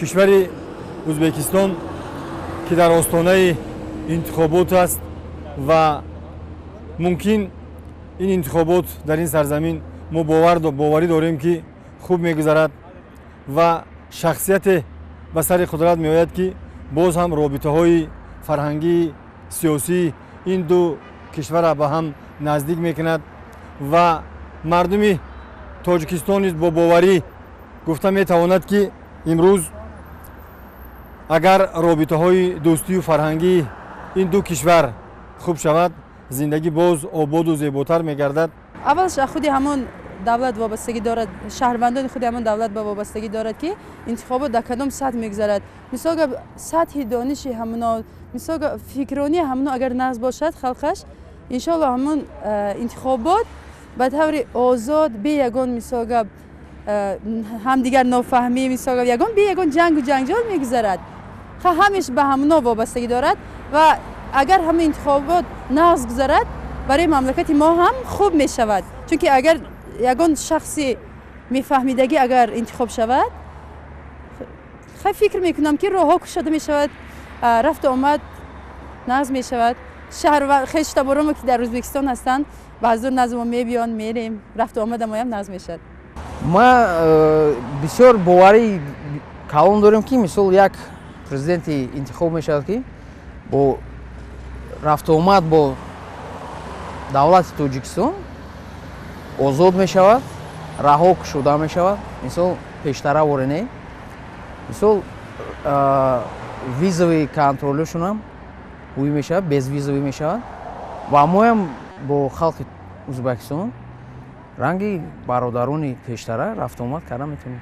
кишвари Узбекистон ки дар остонаи интихобот аст ва мумкин ин интихобот дар ин сарзамин мо боварӣ дорем ки хуб мегузарад ва шахсияте ба сари қудрат меояд ки боз ҳам робитаҳои фарҳангӣ, сиёсӣ ин ду кишварро ба ҳам наздик мекунад ва мардуми Тоҷикистон низ бо боварӣ гуфта метавонад ки имрӯз агар робитаҳои дӯстию фарҳангии ин ду кишвар хуб шавад, зиндагӣ боз ободу зеботар мегардад. аввалш худи ҳамон давлат вобастагӣ дорад, шаҳрвандони худи ҳамон давлат ба вобастагӣ дорад ки интихобот дар кадом сатҳ мегузарад. Мисол гап сатҳи дониши ҳамуно, мисол гап фикрронии ҳамуно агар нағз бошад халқаш, иншоалло ҳамон интихобот ба таври озод бе ягон мисол гап ҳамдигар нофаҳмӣ, мисол гап ягон бе ягон ҷангу ҷанҷол мегузарад. ҳамеш ба ҳамуно вобастагӣ дорад ва агар ҳамин интихобот нағз гузарад барои мамлакати мо ҳам хуб мешавад. Чунки агар ягон шахси мефаҳмидагӣ агар интихоб шавад, хай фикр мекунам ки роҳҳо кушода мешавад, рафту омад нағз мешавад. Хештаборомо ки дар Ӯзбекистон ҳастанд ба ҳазур назд мо мебиён, мерем, рафту омада моям нағз мешавад. ма бисёр боварӣ калон дорем ки мисол як президенти интихоб мешавад ки бо рафту омад бо давлати Тоҷикистон озод мешавад, раҳо кушода мешавад. Мисол пештара ворене, мисол визовый контролёшон ҳам ҳуӣ мешавад, безвизовый мешавад ва моям бо халқи Ӯзбекистон ранги бародарони пештара рафтуомад карда метавонем.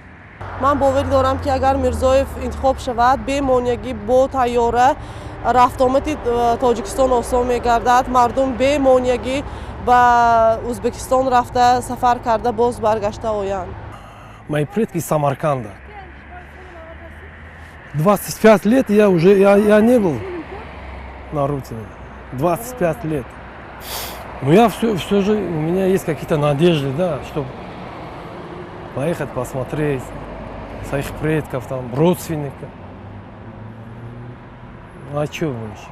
ман боварӣ дорам ки агар Мирзоев интихоб шавад, бемонягӣ бо тайёра рафтуомади Тоҷикистон осон мегардад. Мардум бемонягӣ ба Ӯзбекистон рафта сафар карда боз баргашта оянд. Мои предки из Самарканда. 25 лет я не был на родине. 25 лет. Но я все же, у меня есть какие-то надежды, да, чтобы поехать посмотреть своих предков, там, родственников. Ну а что вы еще?